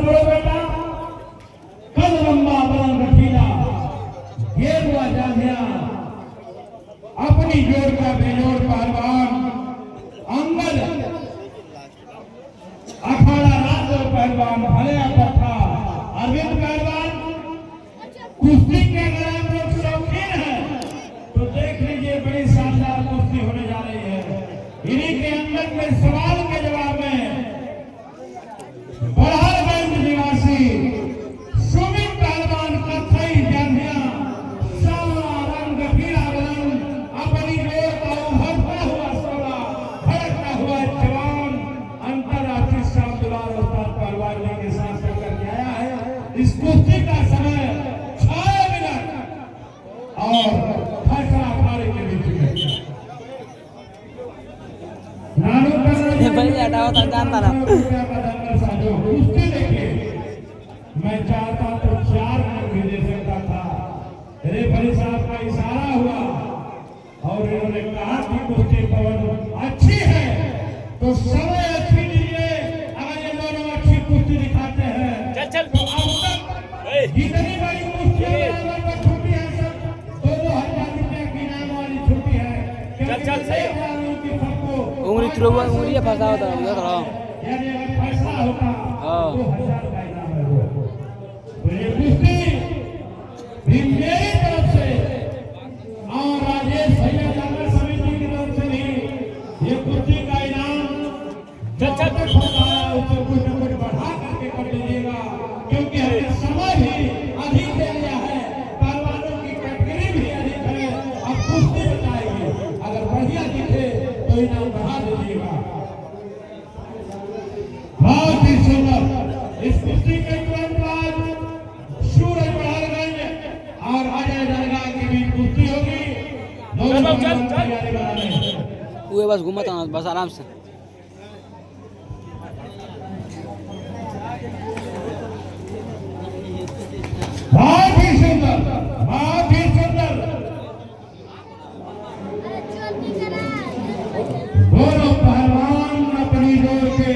हाथ जोड़ो बेटा, कद लंबा बदन रखीला, ये हुआ जांघिया, अपनी जोड़ का बेजोड़ पहलवान अंगद, अखाड़ा रात पहलवान भले पत्था अरविंद पहलवान कुश्ती के अगर आप लोग शौकीन हैं तो देख लीजिए बड़ी शानदार कुश्ती होने जा रही है। इन्हीं के अंदर के सवाल के जवाब में बड़हलगंज निवासी सुमित पहलवान कथई जांघिया सावला रंग गठीला बदन अपनी जोर का उभरता हुआ सोला भड़कता हुआ जवान अंतरराष्ट्रीय शानदार उस्ताद पहलवान जी के साथ करके आया है। इस कुश्ती का समय 6 मिनट और फैसला अखाड़े के बीच में भाई हटाओ तो जानता ना। कुश्ती देखिए, मैं चाहता तो 4 मिनट भी दे सकता था, रेफरी साहब का इशारा हुआ और इन्होंने कहा कि कुश्ती पवन अच्छी है तो समय अच्छी दीजिए। अगर ये दोनों अच्छी कुश्ती दिखाते हैं तो अब तक जितनी बड़ी कुश्ती में छुट्टी है सब 2,000 रुपये की इनाम वाली छुट्टी है। चल सही उंगली थ्रो उंगली फंसा होता है थोड़ा। यानी अगर फैसला होता हाँ 2,000 का इनाम है वो। तो ये कुश्ती भी मेरी तरफ से और राजेश भैया जंगल समिति की तरफ से भी ये कुश्ती का इनाम जब तक होता है उससे कुछ न कुछ बढ़ा करके कर दीजिएगा, क्योंकि हमें समय भी अधिक दे दिया है, पहलवानों की कैटेगरी भी अधिक है। अब कुश्ती बताएंगे, अगर बढ़िया दिखे तो इनाम बढ़ा दीजिएगा। बहुत ही सुंदर इस कुश्ती के तुरंत बाद सूरज बड़हलगंज और अजय दरगाह के बीच कुश्ती होगी। तैयारी बना लें। वो बस घूमता ना बस आराम से। बहुत ही सुंदर, बहुत ही सुंदर दोनों पहलवान अपनी जोर के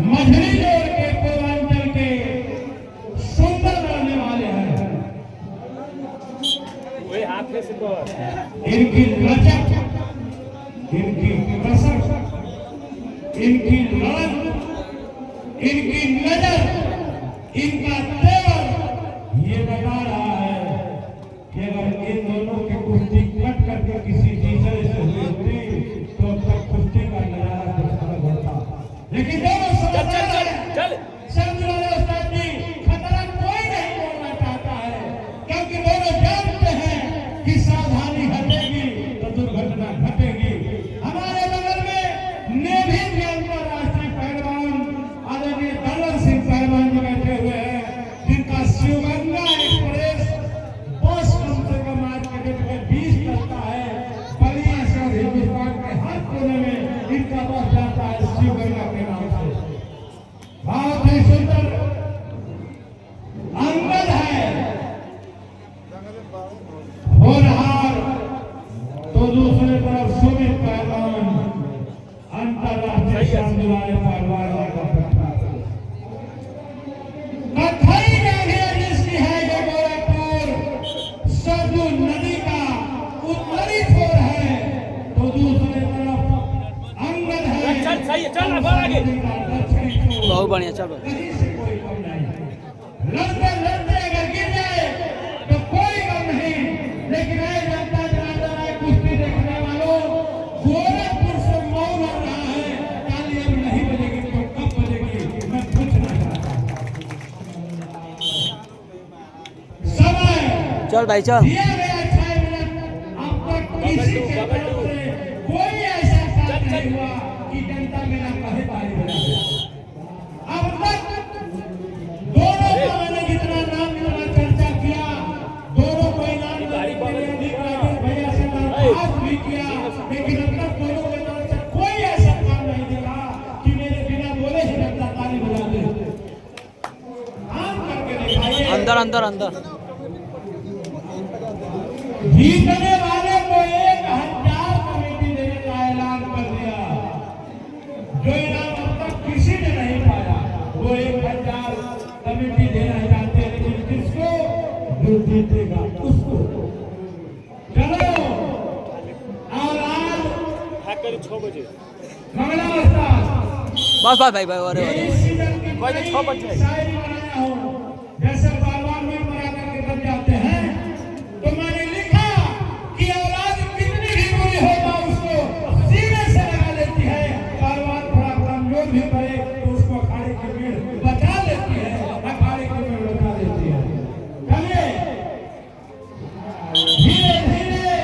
मझली जोर के पूर्वांचल के सुंदर लड़ने वाले हैं। वही हाथ में से तो इनकी लचक, इनकी कसक, इनकी लड़न, इनकी नजर, इनका तेवर ये बता रहा है कि अगर इन दोनों की कुश्ती कट करके किसी तीसरे से हुई होती तो अब तक कुश्ती का नजारा कुछ अलग होता। लेकिन दोनों समझदार हैं। समझ वाले उस्ताद जी, खतरा कोई नहीं बोलना चाहता है, क्योंकि दोनों जानते हैं कि सावधानी हटेगी तो दुर्घटना घटेगी। हमारे बगल में नेवी के अंतरराष्ट्रीय पहलवान आदरणीय दलवर सिंह पहलवान जी बैठे हुए हैं, जिनका शिवगंगा एक्सप्रेस बस कम से कम आज के डेट में 20 चलता है। बलिया से हिंदुस्तान के हर कोने में इनका बस जाता है शिवगंगा के नाम से। बहुत ही सुंदर अंगद है होनहार, तो दूसरे तरफ सुमित पहलवान अंतरराष्ट्रीय शानदार पहलवान कथई जांघिया जिसकी है जो गोरखपुर सरजू नदी का उत्तरी छोर है, तो दूसरे तरफ अंगद है चल ना बढ़ आगे। बहुत बढ़िया चल। कहीं से कोई कम नहीं, लड़ते लड़ते अगर गिर जाए तो कोई कम नहीं। लेकिन आए जनता जनार्दन आए कुश्ती देखने वालों, गोरखपुर से मऊ लग रहा है, ताली अब नहीं बजेगी तो कब बजेगी मैं पूछना चाहता हूं। समय चल भाई चल। दिया गया 6 मिनट, अब तक किसी के तरफ से कोई ऐसा काम नहीं हुआ कि जनता मेरा कहे बारी बजा दे। अब तक दोनों का मैंने जितना नाम लेना चर्चा किया, दोनों को इनाम देने के लिए अधिक राजेश भैया से दरख्वास्त भी किया, लेकिन अब तक दोनों के तरफ से कोई ऐसा काम नहीं दिखा कि मेरे बिना बोले ही जनता ताली बजा दे। काम करके दिखाइए। अंदर अंदर अंदर जीतने वाले को 1,000 कमेटी देने का ऐलान कर दिया, जो इनाम अब तक किसी ने नहीं पाया। 6 बजे मंगला उस्ताद बस बस भाई भाई अरे ये इस सीजन की कोई नहीं, 6 बजे। शायरी बनाया हूँ जैसे पहलवान में बना करके बन जाते हैं तो मैंने लिखा कि औलाद कितनी भी बुरी होगा उसको सीने से लगा लेती है पहलवान थोड़ा कमजोर भी पड़े तो उसको अखाड़े की भीड़ बचा लेती है अखाड़े की भीड़ बचा लेती है चलिए धीरे धीरे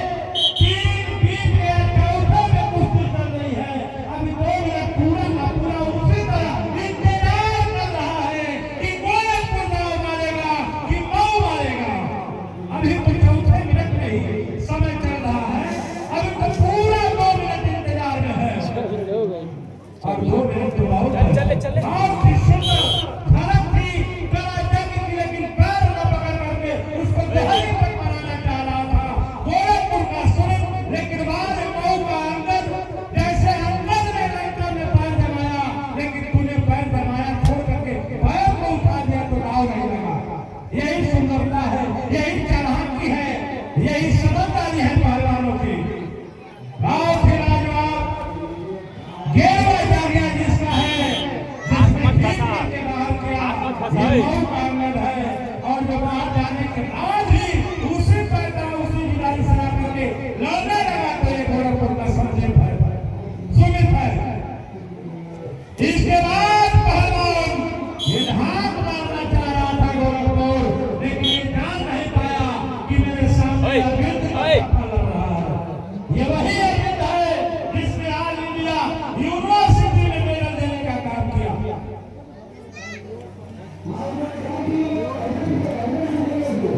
3 बीत गया चौथे में कुश्ती चल रही है अभी 2 मिनट पूरा ना पूरा उसी तरह इंतजार कर रहा है कि गोरखपुर दाव मारेगा कि मऊ मारेगा अभी तो चौथे मिनट में ही समय चल रहा है अभी तो पूरा 2 मिनट इंतजार में है हो गई अब 2 मिनट तो बहुत है। चले, चले। बहुत ही सुंदर झलक थी गला जंग की लेकिन पैर न पकड़ करके उसको दहाई पर मारना चाह रहा था गोरखपुर का सुरत लेकिन बाद मऊ का अंदर जैसे अंदर ने लंका में पैर जमाया लेकिन तूने पैर जमाया छोड़ करके पैर को उठा दिया तो दाव नहीं लगा यही सुंदरता है यही चालाकी है यही समझदारी है पहलवानों की बहुत ही लाजवाब गेरवा जागिया जिसका है मत फंसा। के बाहर किया मत फंसा। ये बहुत आनंद है और जो बाहर जाने के बाद ही उसी पर का उसी जिला सरा करके लड़ने लगा तो ये गोरखपुर का संजीव है सुमित है इसके बाद पहलवान ये धाक मारना चाह रहा था गोरखपुर लेकिन ये जान नहीं पाया कि मेरे सामने ओए, अरविंद का ओए। पत्थर लड़ रहा है ये वही अरविंद है जिसने ऑल इंडिया यूनिवर्सिटी में मेडल देने का काम किया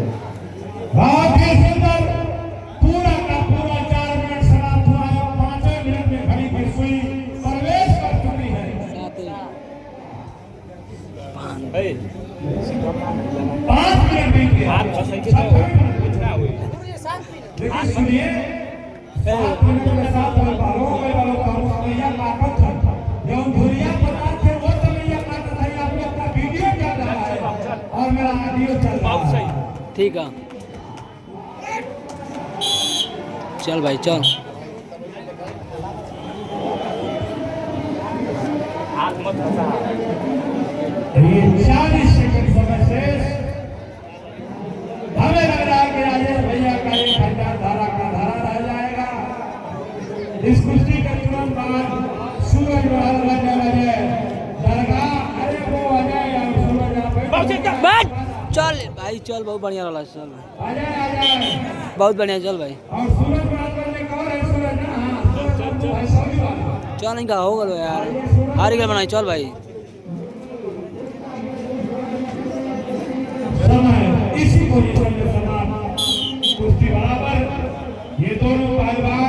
बहुत ही सुंदर पूरा का पूरा 4 मिनट समाप्त हुआ है 5वें मिनट में घड़ी की सुई प्रवेश कर चुकी है सात ए 5 मिनट बीत गए हाथ फंसाई के सातवें मिनट में। कितना हुए लेकिन सुनिए 7 मिनट में 7 मिनट बालों में बालों का समैया ताकत है जब धुरिया पदार्थ थे वो समैया ताकत है अभी अपना वीडियो चल रहा है और मेरा ऑडियो चल रहा बहुत है सही ठीक है चल भाई चल हाथ मत फंसा ये 40 सेकंड समय शेष हमें लग रहा है कि राजेश भैया का 1000 धारा का धारा रह जाएगा इस कुश्ती के तुरंत बाद सूरज महल लगे लगे दरगाह अरे वो अजय या सूरज बहुत सही बैठ चल भाई चल बहुत बढ़िया वाला चल अजय अजय बहुत बढ़िया चल भाई और सूरज महल में एक और है सूरज ना हाँ भाई सऊदी वाला चल नहीं का होगा तो यार हारी गल बनाई चल भाई समय इसी पोजीशन में समाप्त कुश्ती बराबर ये दोनों पहलवान